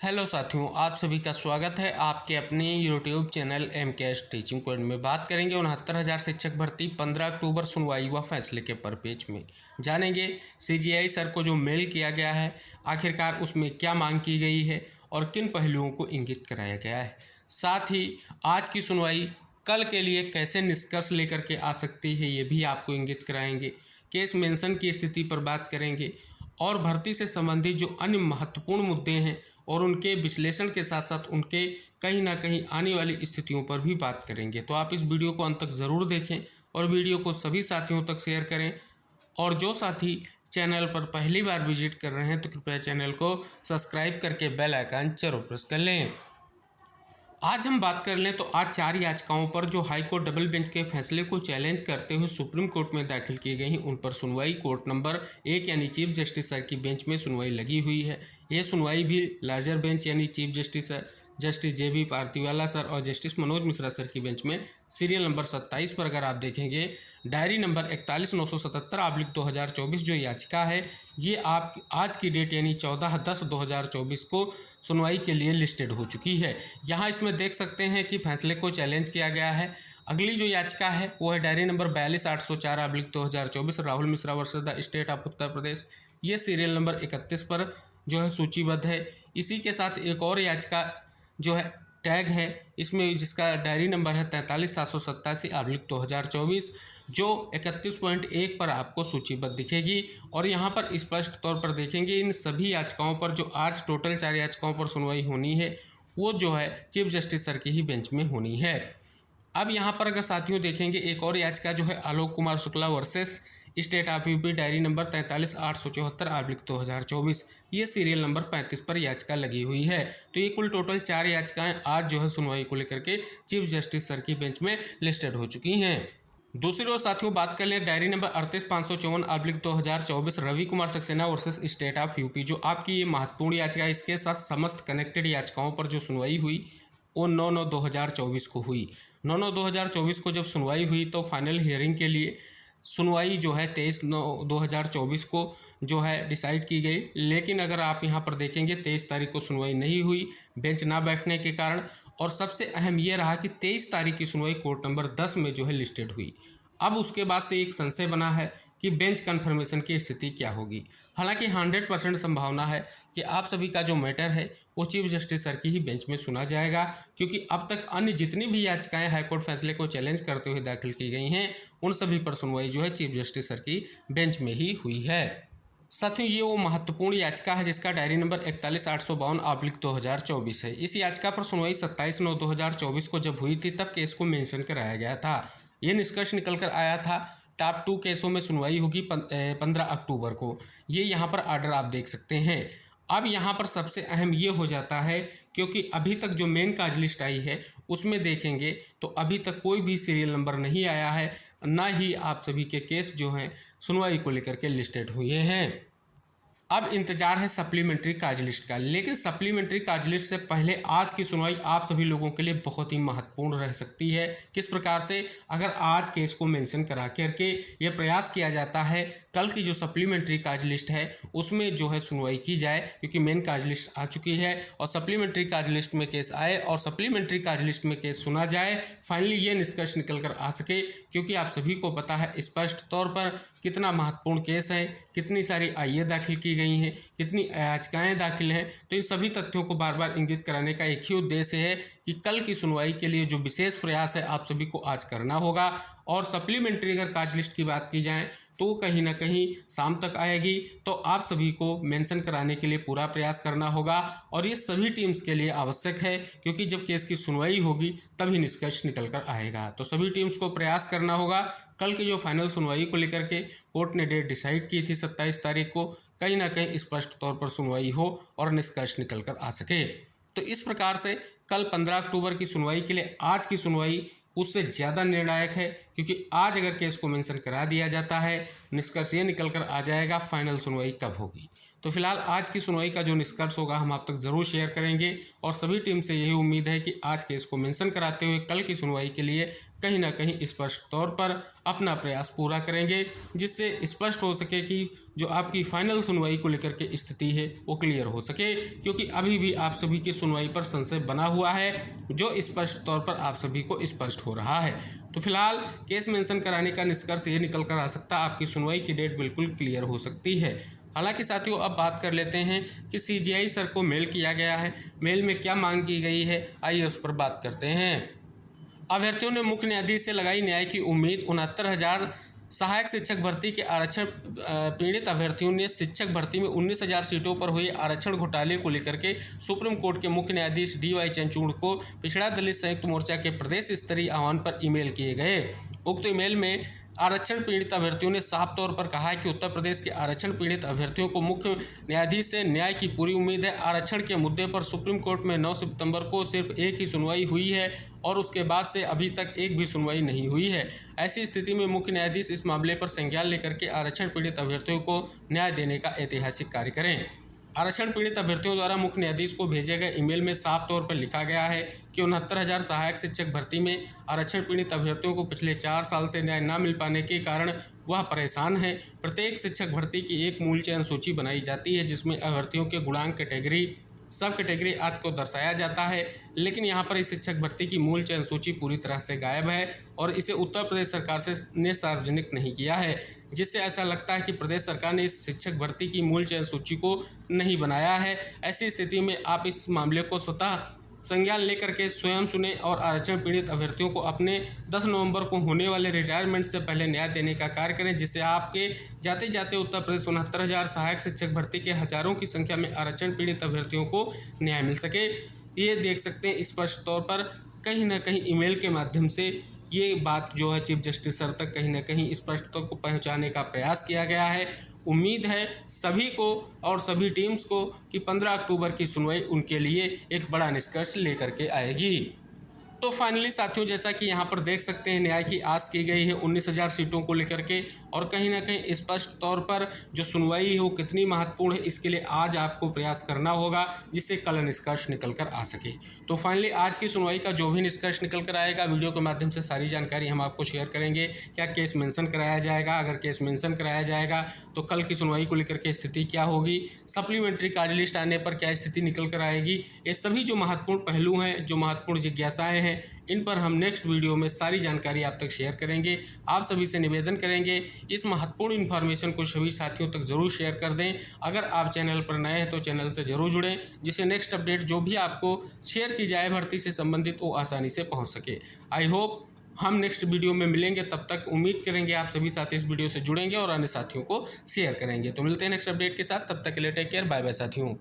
Hello साथियों, आप सभी का स्वागत है आपके अपने YouTube channel MKS teaching point में। बात करेंगे 69,000 शिक्षक भर्ती 15 अक्टूबर सुनवाई व फैसले के परपेज में। जानेंगे CGI सर को जो मेल किया गया है, आखिरकार उसमें क्या मांग की गई है और किन पहलुओं को इंगित कराया गया है। साथ ही आज की सुनवाई कल के लिए कैसे निष्कर्ष लेकर के आ सकती है, ये भी आपको इंगित कराएंगे। केस मेंशन की स्थिति पर बात करेंगे और भर्ती से संबंधित जो अन्य महत्वपूर्ण मुद्दे हैं और उनके विश्लेषण के साथ साथ उनके कहीं ना कहीं आने वाली स्थितियों पर भी बात करेंगे। तो आप इस वीडियो को अंत तक ज़रूर देखें और वीडियो को सभी साथियों तक शेयर करें। और जो साथी चैनल पर पहली बार विजिट कर रहे हैं तो कृपया चैनल को सब्सक्राइब करके बेल आइकन जरूर प्रेस कर लें। आज हम बात कर लें तो आज 4 याचिकाओं पर जो हाई कोर्ट डबल बेंच के फैसले को चैलेंज करते हुए सुप्रीम कोर्ट में दाखिल की गई उन पर सुनवाई कोर्ट नंबर 1 यानी चीफ जस्टिस सर की बेंच में सुनवाई लगी हुई है। ये सुनवाई भी लार्जर बेंच यानी chief justice sir justice JB Pardiwala sir और जस्टिस मनोज मिश्रा सर की बेंच में सीरियल नंबर 27 पर अगर आप देखेंगे डायरी नंबर 41,977/2024 जो याचिका है ये आप आज की डेट यानी 14/10/2024 को सुनवाई के लिए लिस्टेड हो चुकी है। यहाँ इसमें देख सकते हैं कि फैसले को चैलेंज किया गया है। अगली जो याचिका है वो है diary number 42,804/2024 Rahul Mishra versus the state of Uttar Pradesh. ये सीरियल नंबर 31 पर जो है सूचीबद्ध है। इसी के साथ एक और याचिका जो है टैग है इसमें जिसका डायरी नंबर है 43,787/2024 जो 31.1 पर आपको सूचीबद्ध दिखेगी। और यहाँ पर स्पष्ट तौर पर देखेंगे इन सभी याचिकाओं पर जो आज टोटल 4 याचिकाओं पर सुनवाई होनी है वो जो है चीफ जस्टिस सर की ही बेंच में होनी है। अब यहाँ पर अगर साथियों देखेंगे एक और याचिका जो है Alok Kumar Shukla versus state of UP diary number 43,874/2024 ये सीरियल नंबर 35 पर याचिका लगी हुई है। तो ये कुल टोटल 4 याचिकाएं आज जो है सुनवाई को लेकर के चीफ जस्टिस सर की बेंच में लिस्टेड हो चुकी हैं। दूसरी ओर साथियों बात कर लें diary number 38,554/2024 Ravi Kumar Saxena versus state of UP जो आपकी ये महत्वपूर्ण याचिका है। इसके साथ समस्त कनेक्टेड याचिकाओं पर जो सुनवाई हुई वो 9/9/2024 को हुई। 9/9/2024 को जब सुनवाई हुई तो फाइनल हियरिंग के लिए सुनवाई जो है 23/9/2024 को जो है डिसाइड की गई। लेकिन अगर आप यहाँ पर देखेंगे 23 तारीख को सुनवाई नहीं हुई बेंच ना बैठने के कारण। और सबसे अहम ये रहा कि 23 तारीख की सुनवाई कोर्ट नंबर 10 में जो है लिस्टेड हुई। अब उसके बाद से एक संशय बना है कि बेंच कन्फर्मेशन की स्थिति क्या होगी। हालांकि 100% संभावना है कि आप सभी का जो मैटर है वो चीफ जस्टिस सर की ही बेंच में सुना जाएगा, क्योंकि अब तक अन्य जितनी भी याचिकाएं हाईकोर्ट फैसले को चैलेंज करते हुए दाखिल की गई हैं उन सभी पर सुनवाई जो है चीफ जस्टिस सर की बेंच में ही हुई है। साथियों ये वो महत्वपूर्ण याचिका है जिसका डायरी नंबर 41,852/2024 है। इस याचिका पर सुनवाई 27/9/2024 को जब हुई थी तब केस को मेंशन कराया गया था। ये निष्कर्ष निकल कर आया था टॉप 2 केसों में सुनवाई होगी 15 अक्टूबर को। ये यहाँ पर आर्डर आप देख सकते हैं। अब यहाँ पर सबसे अहम ये हो जाता है क्योंकि अभी तक जो मेन काज लिस्ट आई है उसमें देखेंगे तो अभी तक कोई भी सीरियल नंबर नहीं आया है, ना ही आप सभी के केस जो हैं सुनवाई को लेकर के लिस्टेड हुए हैं। अब इंतजार है सप्लीमेंट्री काज लिस्ट का। लेकिन सप्लीमेंट्री काज लिस्ट से पहले आज की सुनवाई आप सभी लोगों के लिए बहुत ही महत्वपूर्ण रह सकती है। किस प्रकार से, अगर आज केस को मेंशन करा करके ये प्रयास किया जाता है कल की जो सप्लीमेंट्री काज लिस्ट है उसमें जो है सुनवाई की जाए, क्योंकि मेन काज लिस्ट आ चुकी है और सप्लीमेंट्री काज लिस्ट में केस आए और सप्लीमेंट्री काज लिस्ट में केस सुना जाए, फाइनली ये निष्कर्ष निकल कर आ सके। क्योंकि आप सभी को पता है स्पष्ट तौर पर कितना महत्वपूर्ण केस है, कितनी सारी आईए दाखिल की गई हैं, कितनी याचिकाएं दाखिल हैं। तो इन सभी तथ्यों को बार बार इंगित कराने का एक ही उद्देश्य है कि कल की सुनवाई के लिए जो विशेष प्रयास है आप सभी को आज करना होगा। और सप्लीमेंट्री अगर काज लिस्ट की बात की जाए तो कहीं ना कहीं शाम तक आएगी, तो आप सभी को मेंशन कराने के लिए पूरा प्रयास करना होगा। और ये सभी टीम्स के लिए आवश्यक है क्योंकि जब केस की सुनवाई होगी तभी निष्कर्ष निकल कर आएगा। तो सभी टीम्स को प्रयास करना होगा। कल की जो फाइनल सुनवाई को लेकर के कोर्ट ने डेट डिसाइड की थी 27 तारीख को, कहीं ना कहीं स्पष्ट तौर पर सुनवाई हो और निष्कर्ष निकल कर आ सके। तो इस प्रकार से कल 15 अक्टूबर की सुनवाई के लिए आज की सुनवाई उससे ज़्यादा निर्णायक है, क्योंकि आज अगर केस को मेंशन करा दिया जाता है निष्कर्ष ये निकल कर आ जाएगा फाइनल सुनवाई कब होगी। तो फिलहाल आज की सुनवाई का जो निष्कर्ष होगा हम आप तक ज़रूर शेयर करेंगे और सभी टीम से यही उम्मीद है कि आज केस को मेंशन कराते हुए कल की सुनवाई के लिए कहीं ना कहीं स्पष्ट तौर पर अपना प्रयास पूरा करेंगे, जिससे स्पष्ट हो सके कि जो आपकी फाइनल सुनवाई को लेकर के स्थिति है वो क्लियर हो सके, क्योंकि अभी भी आप सभी की सुनवाई पर संशय बना हुआ है जो स्पष्ट तौर पर आप सभी को स्पष्ट हो रहा है। तो फिलहाल केस मेंशन कराने का निष्कर्ष ये निकल कर आ सकता है, आपकी सुनवाई की डेट बिल्कुल क्लियर हो सकती है। हालांकि साथियों अब बात कर लेते हैं कि सीजीआई सर को मेल किया गया है, मेल में क्या मांग की गई है, आइए उस पर बात करते हैं। अभ्यर्थियों ने मुख्य न्यायाधीश से लगाई न्याय की उम्मीद। 69,000 सहायक शिक्षक भर्ती के आरक्षण पीड़ित अभ्यर्थियों ने शिक्षक भर्ती में 19,000 सीटों पर हुए आरक्षण घोटाले को लेकर के सुप्रीम कोर्ट के मुख्य न्यायाधीश DY चंद्रचूड़ को पिछड़ा दलित संयुक्त मोर्चा के प्रदेश स्तरीय आह्वान पर ईमेल किए गए। उक्त ईमेल में आरक्षण पीड़ित अभ्यर्थियों ने साफ तौर पर कहा है कि उत्तर प्रदेश के आरक्षण पीड़ित अभ्यर्थियों को मुख्य न्यायाधीश से न्याय की पूरी उम्मीद है। आरक्षण के मुद्दे पर सुप्रीम कोर्ट में 9 सितंबर को सिर्फ एक ही सुनवाई हुई है और उसके बाद से अभी तक एक भी सुनवाई नहीं हुई है। ऐसी स्थिति में मुख्य न्यायाधीश इस मामले पर संज्ञान लेकर के आरक्षण पीड़ित अभ्यर्थियों को न्याय देने का ऐतिहासिक कार्य करें। आरक्षण पीड़ित अभ्यर्थियों द्वारा मुख्य न्यायाधीश को भेजे गए ईमेल में साफ तौर पर लिखा गया है कि 69,000 सहायक शिक्षक भर्ती में आरक्षण पीड़ित अभ्यर्थियों को पिछले 4 साल से न्याय न मिल पाने के कारण वह परेशान है। प्रत्येक शिक्षक भर्ती की एक मूल चयन सूची बनाई जाती है जिसमें अभ्यर्थियों के गुणांक, कैटेगरी, सब कैटेगरी आदि को दर्शाया जाता है, लेकिन यहाँ पर इस शिक्षक भर्ती की मूल चयन सूची पूरी तरह से गायब है और इसे उत्तर प्रदेश सरकार ने सार्वजनिक नहीं किया है, जिससे ऐसा लगता है कि प्रदेश सरकार ने इस शिक्षक भर्ती की मूल चयन सूची को नहीं बनाया है। ऐसी स्थिति में आप इस मामले को स्वतः संज्ञान लेकर के स्वयं सुने और आरक्षण पीड़ित अभ्यर्थियों को अपने 10 नवंबर को होने वाले रिटायरमेंट से पहले न्याय देने का कार्य करें, जिससे आपके जाते जाते उत्तर प्रदेश 69,000 सहायक शिक्षक भर्ती के हजारों की संख्या में आरक्षण पीड़ित अभ्यर्थियों को न्याय मिल सके। ये देख सकते हैं स्पष्ट तौर पर कहीं ना कहीं ईमेल के माध्यम से ये बात जो है चीफ जस्टिस सर तक कहीं ना कहीं स्पष्ट तौर को पहुँचाने का प्रयास किया गया है। उम्मीद है सभी को और सभी टीम्स को कि 15 अक्टूबर की सुनवाई उनके लिए एक बड़ा निष्कर्ष लेकर के आएगी। तो फाइनली साथियों, जैसा कि यहाँ पर देख सकते हैं न्याय की आस की गई है 19,000 सीटों को लेकर के, और कहीं ना कहीं स्पष्ट तौर पर जो सुनवाई है वो कितनी महत्वपूर्ण है इसके लिए आज आपको प्रयास करना होगा जिससे कल निष्कर्ष निकल कर आ सके। तो फाइनली आज की सुनवाई का जो भी निष्कर्ष निकल कर आएगा वीडियो के माध्यम से सारी जानकारी हम आपको शेयर करेंगे। क्या केस मेंशन कराया जाएगा, अगर केस मेंशन कराया जाएगा तो कल की सुनवाई को लेकर के स्थिति क्या होगी, सप्लीमेंट्री कार्य लिस्ट आने पर क्या स्थिति निकल कर आएगी, ये सभी जो महत्वपूर्ण पहलू हैं, जो महत्वपूर्ण जिज्ञासाएं हैं, इन पर हम नेक्स्ट वीडियो में सारी जानकारी आप तक शेयर करेंगे। आप सभी से निवेदन करेंगे इस महत्वपूर्ण इन्फॉर्मेशन को सभी साथियों तक जरूर शेयर कर दें। अगर आप चैनल पर नए हैं तो चैनल से जरूर जुड़ें, जिससे नेक्स्ट अपडेट जो भी आपको शेयर की जाए भर्ती से संबंधित वो आसानी से पहुंच सके। आई होप हम नेक्स्ट वीडियो में मिलेंगे, तब तक उम्मीद करेंगे आप सभी साथी इस वीडियो से जुड़ेंगे और अन्य साथियों को शेयर करेंगे। तो मिलते हैं नेक्स्ट अपडेट के साथ, तब तक के लिए टेक केयर, बाय बाय साथियों।